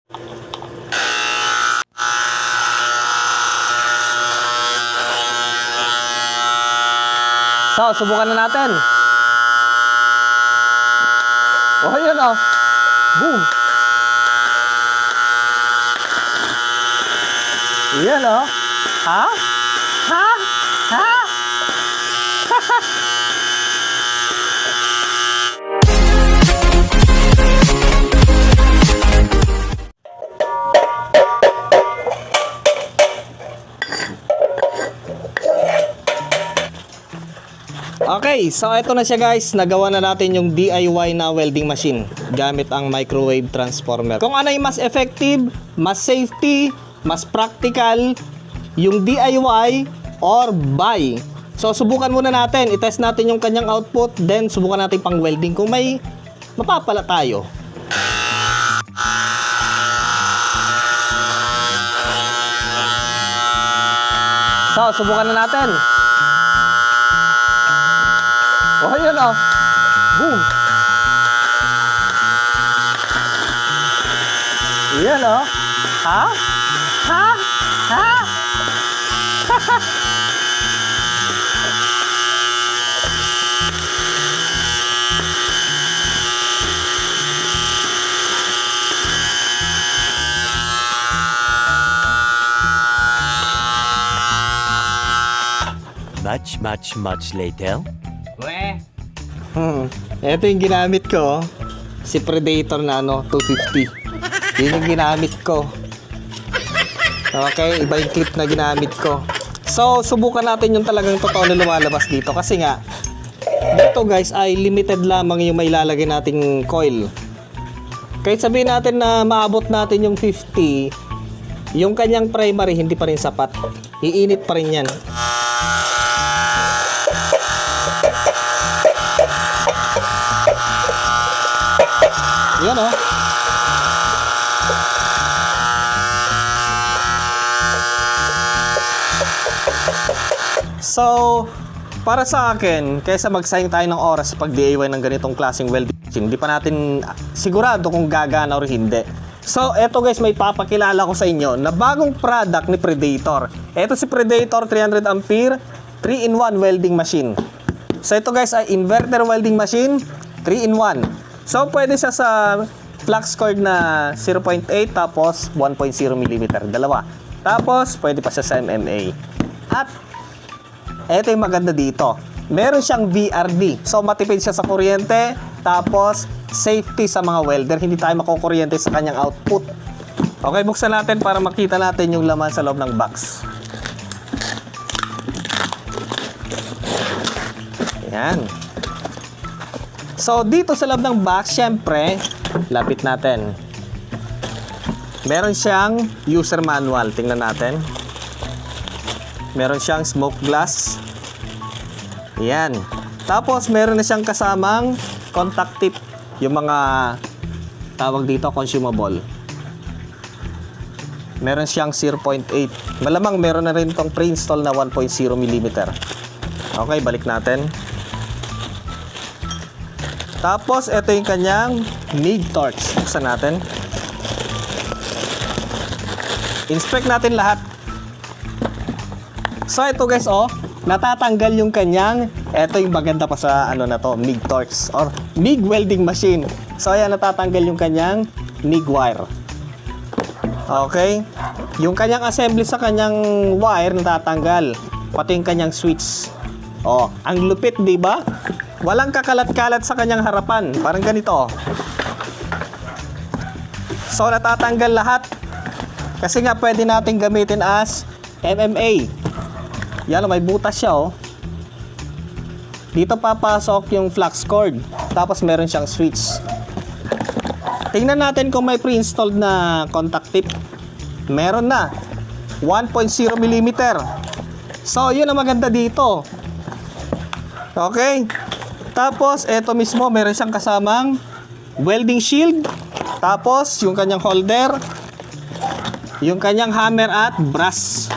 So, subukan na natin. Oh, yun oh. Boom. Yan oh. Ha? Ha? Ha? Okay, so ito na siya guys. Nagawa na natin yung DIY na welding machine gamit ang microwave transformer. Kung ano yung mas effective, mas safety, mas practical, yung DIY or buy. So subukan muna natin, i-test natin yung kanyang output, then subukan natin pang welding kung may mapapala tayo. So subukan na natin. Oh, yun oh. Boom. Yan oh. Ha? Ha? Ha? Much later. Ito yung ginamit ko. Si Predator na 250. Yun yung ginamit ko. Okay, iba yung clip na ginamit ko. So, subukan natin yung talagang totoo na lumalabas dito. Kasi nga, dito guys ay limited lamang yung may lalagay nating coil. Kahit sabihin natin na maabot natin yung 50, yung kanyang primary hindi pa rin sapat. Iinit pa rin yan. Yan oh. So, para sa akin, kaysa magsayang tayo ng oras pag DIY ng ganitong klaseng welding, hindi pa natin sigurado kung gagana or hindi. So, eto guys, may papakilala ko sa inyo na bagong product ni Predator. Eto si Predator 300 ampere 3-in-1 welding machine. So, ito guys ay inverter welding machine 3-in-1. So, pwede siya sa flux cord na 0.8 tapos 1.0 mm. Dalawa. Tapos, pwede pa siya sa MMA. At, eto yung maganda dito. Meron siyang VRD. So, matipid siya sa kuryente. Tapos, safety sa mga welder. Hindi tayo makukuryente sa kanyang output. Okay, buksan natin para makita natin yung laman sa loob ng box. Ayan. So, dito sa loob ng box, syempre, lapit natin. Meron siyang user manual. Tingnan natin. Meron siyang smoke glass. Ayan. Tapos, meron na siyang kasamang contact tip. Yung mga tawag dito, consumable. Meron siyang 0.8. Malamang meron na rin itong pre-install na 1.0 mm. Okay, balik natin. Tapos, ito yung kanyang MIG torch. Buksan natin. Inspect natin lahat. So, ito guys, oh, natatanggal yung kanyang, ito yung maganda pa sa, na to, MIG torch or MIG welding machine. So, ayan, natatanggal yung kanyang MIG wire. Okay? Yung kanyang assembly sa kanyang wire, natatanggal. Pati yung kanyang switch. Oh, ang lupit, di ba? Walang kakalat-kalat sa kanyang harapan. Parang ganito. So, natatanggal lahat. Kasi nga, pwede natin gamitin as MMA. Yan, may butas siya, oh. Dito papasok yung flux cord. Tapos, meron siyang switch. Tingnan natin kung may pre-installed na contact tip. Meron na. 1.0 mm. So, yun ang maganda dito. Okay. Tapos, eto mismo, meron siyang kasamang welding shield. Tapos, yung kanyang holder. Yung kanyang hammer at brass.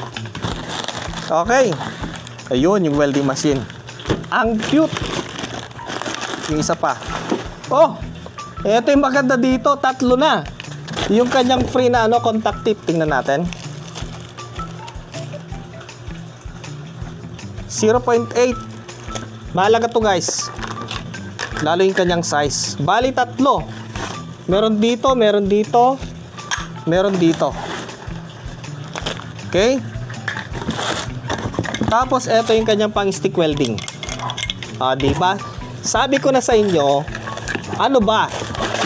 Okay. Ayun, yung welding machine. Ang cute. Yung isa pa. Oh, eto yung maganda dito. Tatlo na. Yung kanyang free na contact tip, tingnan natin. 0.8. Mahalaga to guys. Lalo yung kanyang size. Bali tatlo. Meron dito, meron dito, meron dito. Okay? Tapos ito yung kanyang pang stick welding. Di ba? Sabi ko na sa inyo, ano ba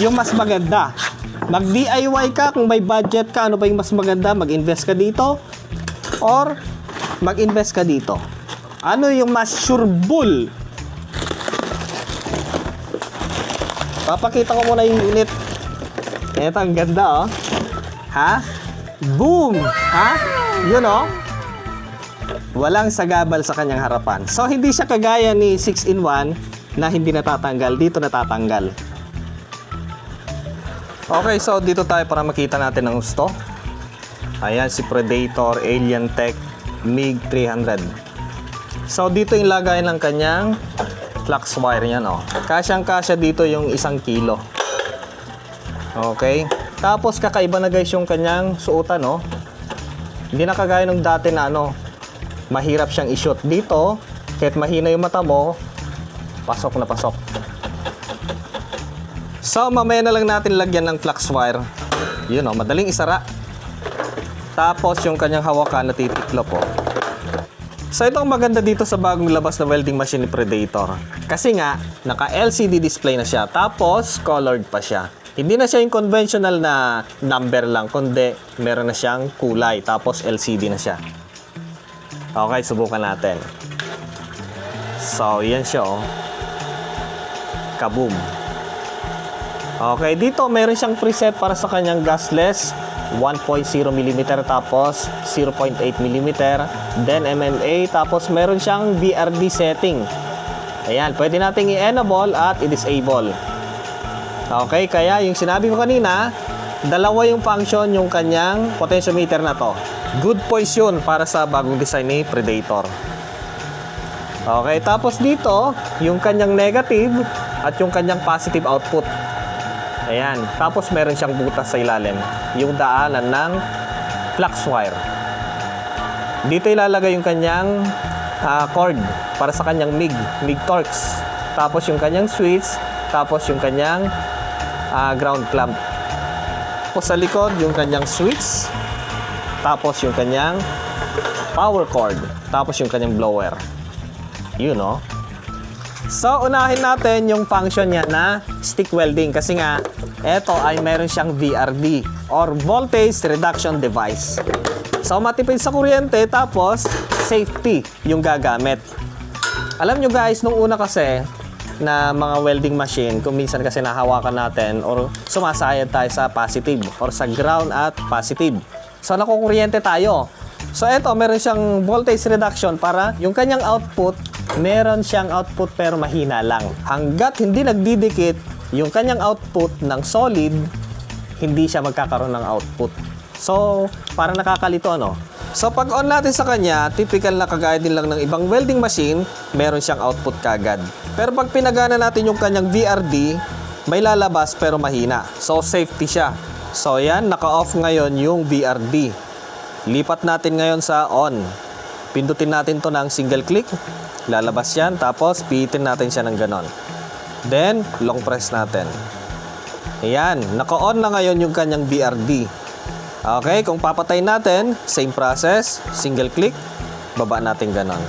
yung mas maganda? Mag-DIY ka kung may budget ka, ano ba yung mas maganda? Mag-invest ka dito or mag-invest ka dito? Ano yung mas sureball? Papakita ko muna yung unit. Ito, ang ganda, oh. Ha? Boom! Ha? Yun, oh. Walang sagabal sa kanyang harapan. So, hindi siya kagaya ni 6-in-1 na hindi natatanggal. Dito natatanggal. Okay, so dito tayo para makita natin ang gusto. Ayan, si Predator Alien Tech MiG-300. So, dito yung lagay ng kanyang flux wire yan, oh. Kasyang-kasya dito yung 1 kilo. Okay. Tapos, kakaiba na guys yung kanyang suotan, oh. Hindi na kagaya nung dati na mahirap siyang i-shoot. Dito, kahit mahina yung mata mo, pasok na pasok. So, mamaya na lang natin lagyan ng flux wire. Yun, oh, madaling isara. Tapos, yung kanyang hawakan na titiklop, oh. So, ito ang maganda dito sa bagong labas na welding machine ni Predator. Kasi nga, naka-LCD display na siya. Tapos, colored pa siya. Hindi na siya yung conventional na number lang, kundi meron na siyang kulay. Tapos, LCD na siya. Okay, subukan natin. So, yan siya, oh. Kaboom. Okay, dito meron siyang preset para sa kanyang gasless. 1.0 mm, tapos 0.8 mm, then MMA, tapos meron siyang VRD setting. Ayan, pwede nating i-enable at i-disable. Okay, kaya yung sinabi ko kanina, dalawa yung function yung kanyang potentiometer na to. Good points yun para sa bagong design ni Predator. Okay, tapos dito, yung kanyang negative at yung kanyang positive output. Ayan, tapos meron siyang butas sa ilalim, yung daanan ng flux wire. Dito ilalagay yung kanyang cord para sa kanyang MIG Torx. Tapos yung kanyang switch, tapos yung kanyang ground clamp. Tapos sa likod, yung kanyang switch, tapos yung kanyang power cord, tapos yung kanyang blower. Yun, no? So, unahin natin yung function niya na stick welding kasi nga, eto ay meron siyang VRD or Voltage Reduction Device. So, matipid sa kuryente, tapos safety yung gagamit. Alam nyo guys, nung una kasi na mga welding machine, kung minsan kasi nahawakan natin or sumasayad tayo sa positive or sa ground at positive. So, nakukuryente tayo. So, eto, meron siyang voltage reduction para yung kanyang output, meron siyang output pero mahina lang. Hanggat hindi nagdidikit yung kanyang output ng solid, hindi siya magkakaroon ng output. So, parang nakakalito, ano? So, pag on natin sa kanya, typical na kagaya din lang ng ibang welding machine, meron siyang output kagad. Pero pag pinagana natin yung kanyang VRD, may lalabas pero mahina. So, safety siya. So, yan, naka-off ngayon yung VRD. Lipat natin ngayon sa on. Pindutin natin to ng single click. Lalabas yan. Tapos, pihitin natin siya ng ganon. Then, long press natin. Ayan. Naka-on na ngayon yung kanyang VRD. Okay. Kung papatay natin, same process. Single click. Baba natin ganon.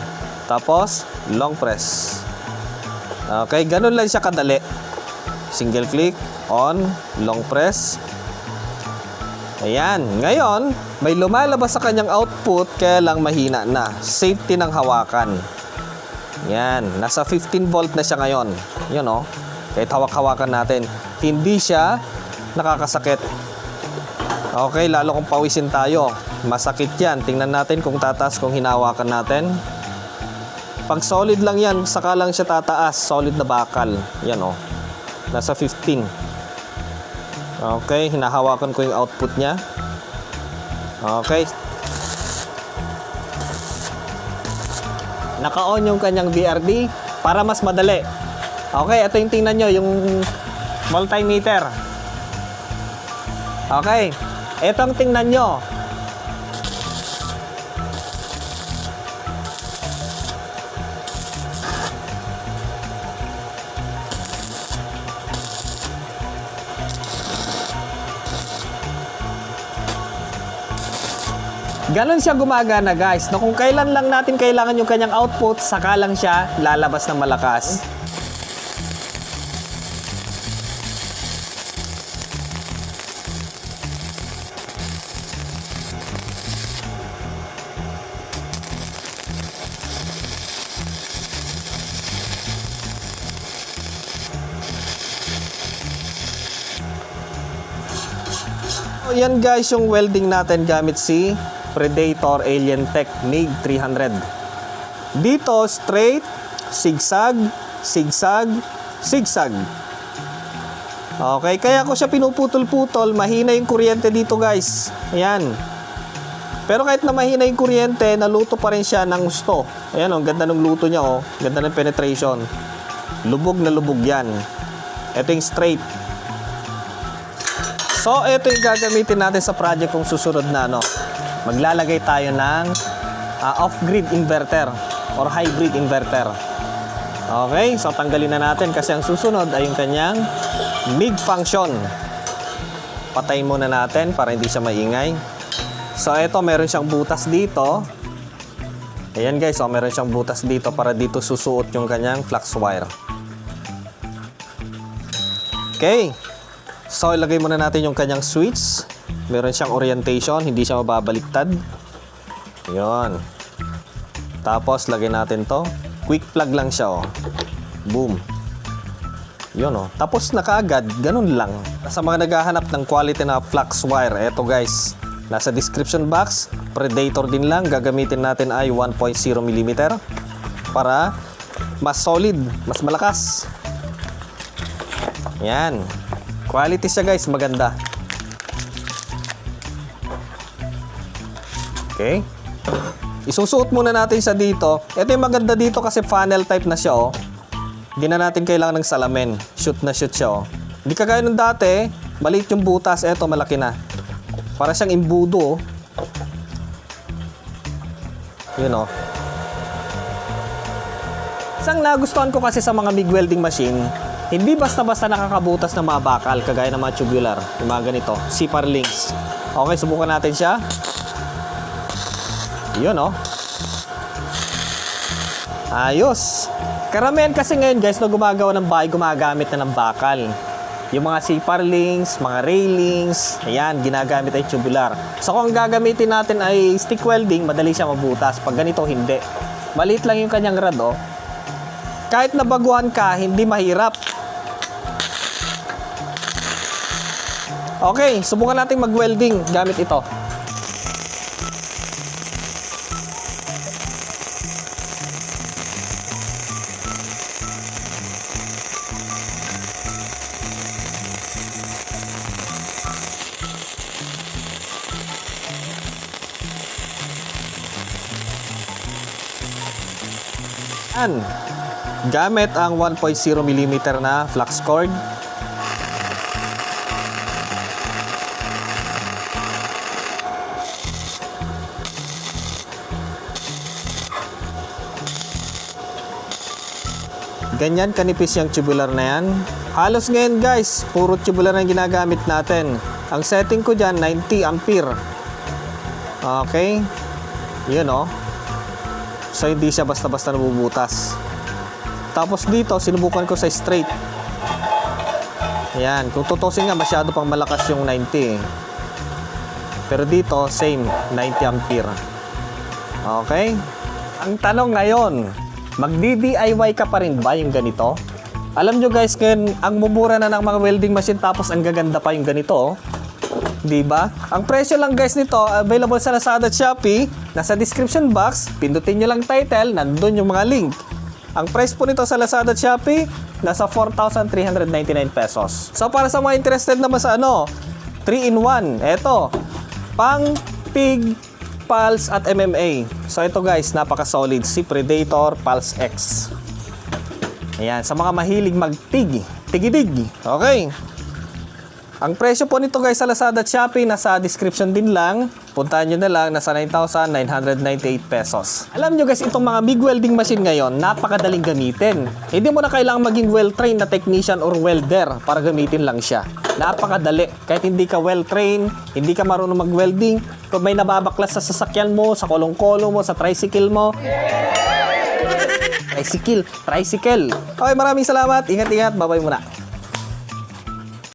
Tapos, long press. Okay. Ganon lang siya kadali. Single click. On. Long press. Ayan. Ngayon, may lumalabas sa kanyang output kaya lang mahina na. Safety ng hawakan. Yan. Nasa 15 volt na siya ngayon. Yun, oh. Kahit hawak-hawakan natin. Hindi siya nakakasakit. Okay, lalo kung pawisin tayo. Masakit yan. Tingnan natin kung tataas kung hinawakan natin. Pag solid lang yan, saka lang siya tataas. Solid na bakal. Yan, oh. Nasa 15. Okay, hinahawakan ko yung output niya. Okay. Naka-on yung kanyang VRD para mas madali. Okay, ito yung tingnan nyo, yung multimeter. Okay. Etong tingnan nyo. Ganon siya gumagana guys, na kung kailan lang natin kailangan yung kanyang output, saka lang siya lalabas ng malakas. So, yan guys yung welding natin gamit si Predator Alien Tech MiG 300. Dito straight, zigzag, zigzag, zigzag. Okay, kaya ko siya pinuputol-putol, mahina yung kuryente dito guys. Ayan. Pero kahit na mahina yung kuryente, naluto pa rin siya ng gusto. Ayan oh, ganda ng luto niya oh, ganda ng penetration. Lubog na lubog yan. Ito yung straight. So, ito yung gagamitin natin sa project kong susunod na ano. Maglalagay tayo ng off-grid inverter or hybrid inverter. Okay, so tanggalin na natin kasi ang susunod ay yung kanyang MIG function. Patayin muna natin para hindi siya maingay. So, ito meron siyang butas dito. Ayan guys, so meron siyang butas dito para dito susuot yung kanyang flux wire. Okay. So, ilagay muna natin yung kanyang switch. Meron siyang orientation, hindi siya mababaliktad. Yun. Tapos, lagay natin to. Quick plug lang siya, oh. Boom. Yun, oh. Tapos na kaagad, ganun lang. Sa mga naghahanap ng quality na flux wire, eto guys. Nasa description box, Predator din lang. Gagamitin natin ay 1.0 mm para mas solid, mas malakas. Yan. Quality siya guys, maganda. Okay. Isusuot muna natin siya dito. Ito yung maganda dito kasi funnel type na siya oh. Hindi na natin kailangan ng salamin. Shoot na shoot siya oh. Hindi kagaya nung dati, maliit yung butas. Ito malaki na. Para siyang imbudo oh. Yun oh. Isang nagustuhan ko kasi sa mga MIG welding machine, hindi basta-basta nakakabutas ng mga bakal kagaya ng mga tubular, yung mga ganito, CPAR links. Okay, subukan natin siya. Yun oh. Ayos. Karamihan kasi ngayon guys na gumagawa ng bahay, gumagamit na ng bakal. Yung mga CPAR links, mga railings, ayan, ginagamit ay tubular. So kung gagamitin natin ay stick welding, madali siya mabutas. Pag ganito, hindi. Maliit lang yung kanyang rad oh. Kahit nabaguhan ka, hindi mahirap. Okay, subukan natin mag-welding gamit ito. Yan. Gamit ang 1.0 mm na flux cord. Ganyan kanipis yung tubular na yan. Halos ngayon guys, puro tubular na ginagamit natin. Ang setting ko dyan, 90 ampere. Okay. Yun oh. So hindi siya basta-basta nabubutas. Tapos dito, sinubukan ko sa straight. Ayan, kung tutusin nga, masyado pang malakas yung 90. Pero dito, same, 90 ampere. Okay? Ang tanong ngayon, magdi-DIY ka pa rin ba yung ganito? Alam nyo guys, ngayon, ang mumura na ng mga welding machine tapos ang gaganda pa yung ganito. Diba? Ang presyo lang guys nito, available sa Lazada at Shopee. Nasa description box, pindutin nyo lang title, nandun yung mga link. Ang price po nito sa Lazada at Shopee, nasa 4,399 pesos. So para sa mga interested naman sa 3-in-1, eto, pang PIG, Pulse at MMA. So ito guys, napaka-solid si Predator Pulse X. Ayan, sa mga mahilig mag-TIG, tigidig. Okay. Ang presyo po nito guys sa Lazada at Shopee nasa description din lang. Puntahan nyo na lang, nasa 9,998 pesos. Alam nyo guys, itong mga MIG welding machine ngayon, napakadaling gamitin. Hindi mo na kailangang maging well-trained na technician or welder para gamitin lang siya. Napakadali. Kahit hindi ka well-trained, hindi ka marunong mag-welding, kung may nababaklas sa sasakyan mo, sa kolong-kolong mo, sa tricycle mo. Tricycle. Okay, maraming salamat. Ingat-ingat. Bye-bye muna.